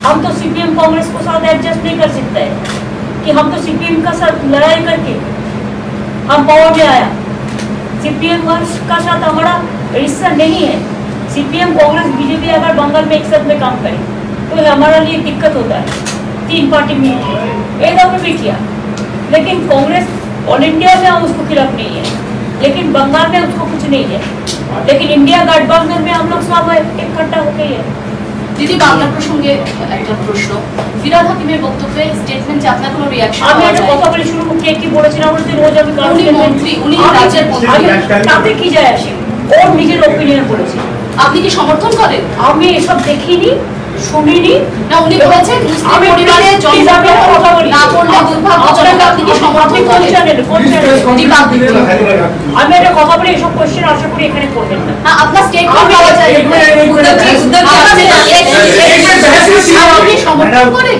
हम तो सीपीएम कांग्रेस को साथ एडजस्ट नहीं कर सकते हैं कि हम तो सीपीएम का साथ लड़ाई करके हम पावर में आया। सीपीएम का साथ हमारा रिश्ता नहीं है। सीपीएम कांग्रेस बीजेपी अगर बंगाल में एक साथ में काम करे तो हमारा लिए दिक्कत होता है। 3 पार्टी मिलकर एक दफे भी किया, लेकिन कांग्रेस ऑल इंडिया में हम उसको खिलाफ नहीं है, लेकिन बंगाल में उसको कुछ नहीं है। लेकिन इंडिया गठबंधन में हम लोग सब इकट्ठा हो गए हैं। দিদি বাংলা প্রসঙ্গে একটা প্রশ্ন, ফিরহাদ হাকিমের বক্তব্যে স্টেটমেন্টে আপনার কোনো রিঅ্যাকশন? আমি একটা কথা বলি শুরু কে কি বলেছেন আমাদের রোজ আমি উনি মন্ত্রী, উনি রাজ্যের মন্ত্রী, তাতে কি যায় আসে? ওর নিজের ওপিনিয়ন বলেছে। আপনি কি সমর্থন করেন? আমি এসব দেখিনি, শুনিনি। না, উনি বলেছেন মুসলিম পরিবারে জন্মগ্রহণ না করলে দুর্ভাগ্যজনক। আপনি কি সমর্থন করেন? আমি একটা কথা বলি, এসব কোশ্চেন আশা করি এখানে করবেন না। না, আপনার স্টেটমেন্ট পাওয়া যায়। আপনি সমর্থন করেন?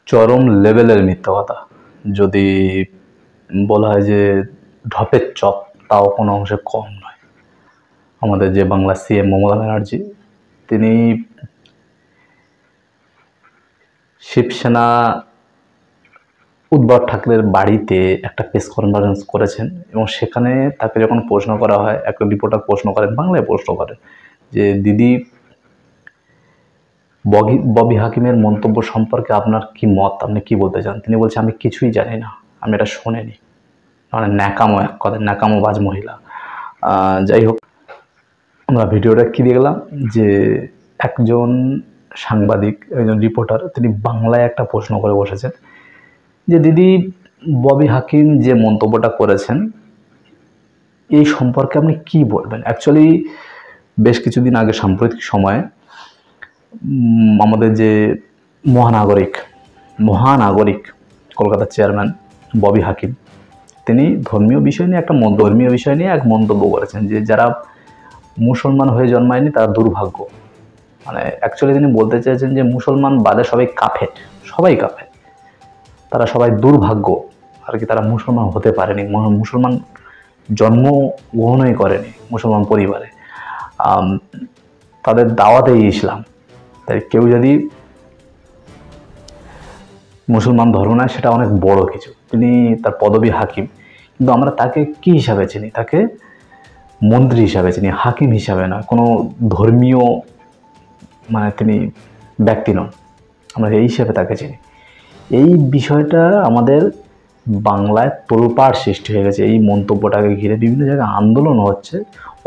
চরম লেভেলের মিথ্যা কথা। যদি বলা হয় যে ঢপের চপ, তাও কোনো অংশে কম নয়। আমাদের যে বাংলা সিএম মমতা ব্যানার্জি, তিনি শিবসেনা উদ্ধব ঠাকরের বাড়িতে একটা প্রেস কনফারেন্স করেছেন এবং সেখানে তাকে যখন প্রশ্ন করা হয়, একটা রিপোর্টার প্রশ্ন করেন, বাংলায় প্রশ্ন করেন যে দিদি ববি হাকিমের মন্তব্য সম্পর্কে আপনার কি মত, আপনি কি বলতে চান? তিনি বলছেন আমি কিছুই জানি না, আমি এটা শোনেনি। মানে ন্যাকামো, এক কথা ন্যাকামোবাজ মহিলা। যাই হোক, আমরা ভিডিওটা কি দেখলাম যে একজন সাংবাদিক, একজন রিপোর্টার, তিনি বাংলায় একটা প্রশ্ন করে বসেছেন যে দিদি ববি হাকিম যে মন্তব্যটা করেছেন এই সম্পর্কে আপনি কি বলবেন। অ্যাকচুয়ালি বেশ কিছুদিন আগে সাম্প্রতিক সময়ে আমাদের যে মহানাগরিক কলকাতার চেয়ারম্যান ববি হাকিম, তিনি ধর্মীয় বিষয় নিয়ে এক মন্তব্য করেছেন যে যারা মুসলমান হয়ে জন্মায়নি তারা দুর্ভাগ্য। মানে অ্যাকচুয়ালি তিনি বলতে চেয়েছেন যে মুসলমান বাদে সবাই কাফের, তারা সবাই দুর্ভাগ্য আর কি, তারা মুসলমান হতে পারেনি, মুসলমান জন্মগ্রহণই করেনি মুসলমান পরিবারে, তাদের দাওয়াতেই ইসলাম। তাই কেউ যদি মুসলমান ধর্ম নেয় সেটা অনেক বড় কিছু। তিনি তার পদবী হাকিম, কিন্তু আমরা তাকে কি হিসাবে চিনি? তাকে মন্ত্রী হিসাবে চিনি, হাকিম হিসাবে নয়। কোনো ধর্মীয় মানে তিনি ব্যক্তি নন, আমরা এই হিসাবে তাকে চিনি। এই বিষয়টা আমাদের বাংলায় তোলপাড় সৃষ্টি হয়ে গেছে। এই মন্তব্যটাকে ঘিরে বিভিন্ন জায়গায় আন্দোলন হচ্ছে,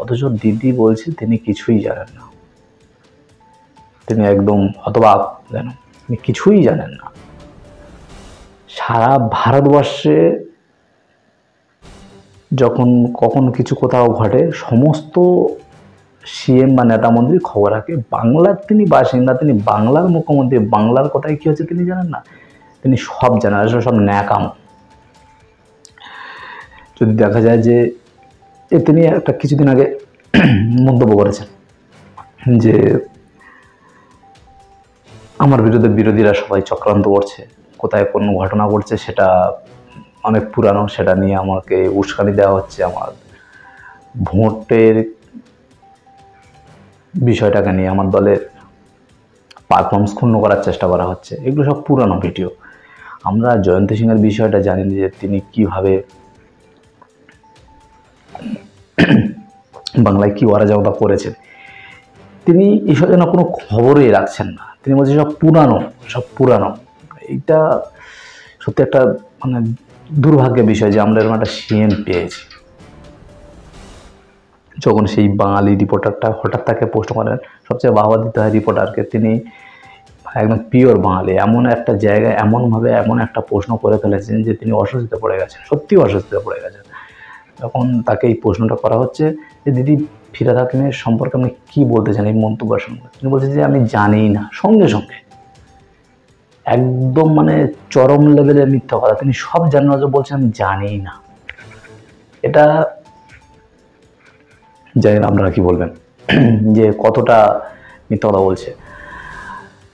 অথচ দিদি বলছে তিনি কিছুই জানেন না, তিনি একদম হতবাক, যেন তিনি কিছুই জানেন না। সারা ভারতবর্ষে যখন কখন কিছু কোথাও ঘটে, সমস্ত সিএম বা নেতা মন্ত্রী খবর রাখে। বাংলার তিনি বাসিন্দা, তিনি বাংলার মুখ্যমন্ত্রী, বাংলার কথায় কী হচ্ছে তিনি জানেন না? তিনি সব জানেন, আসলে সব ন্যাকাম। যদি দেখা যায় যে তিনি একটা কিছুদিন আগে মন্তব্য করেছেন যে আমার বিরুদ্ধে বিরোধীরা সবাই চক্রান্ত করছে, কোথায় কোন ঘটনা ঘটছে সেটা অনেক পুরানো, সেটা নিয়ে আমাকে উস্কানি দেওয়া হচ্ছে, আমার ভোটের বিষয়টাকে নিয়ে আমার দলের পারফরমেন্স ক্ষুণ্ণ করার চেষ্টা করা হচ্ছে। এগুলো সব পুরানো ভিডিও। আমরা জয়ন্ত সিংয়ের বিষয়টা জানি যে তিনি কিভাবে বাংলায় কি অরাজকতা করেছেন। তিনি এসব যেন কোনো খবরই রাখছেন না, তিনি বলছেন সব পুরানো। এইটা সত্যি একটা মানে দুর্ভাগ্যের বিষয় যে আমরা এরকম একটা সিএম পেয়েছি। যখন সেই বাঙালি রিপোর্টারটা হঠাৎ তাকে প্রশ্ন করেন, সবচেয়ে বাহবা দিতে হয় রিপোর্টারকে, তিনি একদম পিওর বাঙালি, এমন একটা জায়গায় এমনভাবে এমন একটা প্রশ্ন করে ফেলেছেন যে তিনি অস্বস্তিতে পড়ে গেছেন, সত্যিই অস্বস্তিতে পড়ে গেছেন। তখন তাকে এই প্রশ্নটা করা হচ্ছে যে দিদি ফিরহাদ হাকিমের সম্পর্কে আপনি কী বলতে চান এই মন্তব্যের সঙ্গে? তিনি বলছেন যে আমি জানি না। সঙ্গে সঙ্গে একদম মানে চরম লেভেলের মিথ্যা কথা, তিনি সব জানেন না, বলছেন আমি জানি না। এটা জানি না আপনারা কি বলবেন যে কতটা মিথ্যা কথা বলছে।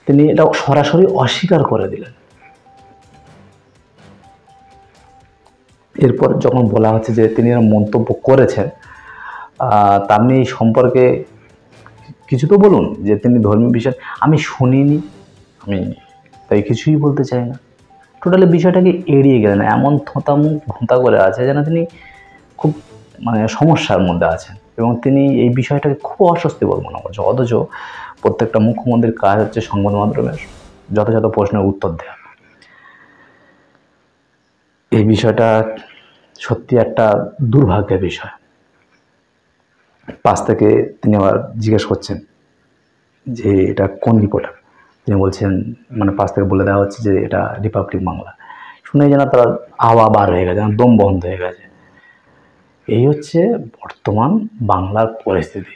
তিনি এটা সরাসরি অস্বীকার করে দিলেন। এরপর যখন বলা হচ্ছে যে তিনি এরকম মন্তব্য করেছেন, তা আপনি এই সম্পর্কে কিছু তো বলুন, যে তিনি ধর্মীয় বিষয় আমি শুনিনি, আমি তাই কিছুই বলতে চাই না। টোটালি বিষয়টাকে এড়িয়ে গেলেন, এমন থোঁতামুখ ভোঁতা করে আছে যেন তিনি খুব মানে সমস্যার মধ্যে আছেন, এবং তিনি এই বিষয়টাকে খুব অস্বস্তি বোধ মনে করছেন। অথচ প্রত্যেকটা মুখ্যমন্ত্রীর কাজ হচ্ছে সংবাদ মাধ্যমের যথাযথ প্রশ্নের উত্তর দেওয়া। এই বিষয়টা সত্যি একটা দুর্ভাগ্যের বিষয়। পাশ থেকে তিনি আবার জিজ্ঞেস করছেন যে এটা কোন রিপোর্টার, তিনি বলছেন মানে পাশ থেকে বলে দেওয়া হচ্ছে যে এটা রিপাবলিক বাংলা। শুনে যেন তার হাওয়া বার হয়ে গেছে, দম বন্ধ হয়ে গেছে। এই হচ্ছে বর্তমান বাংলার পরিস্থিতি।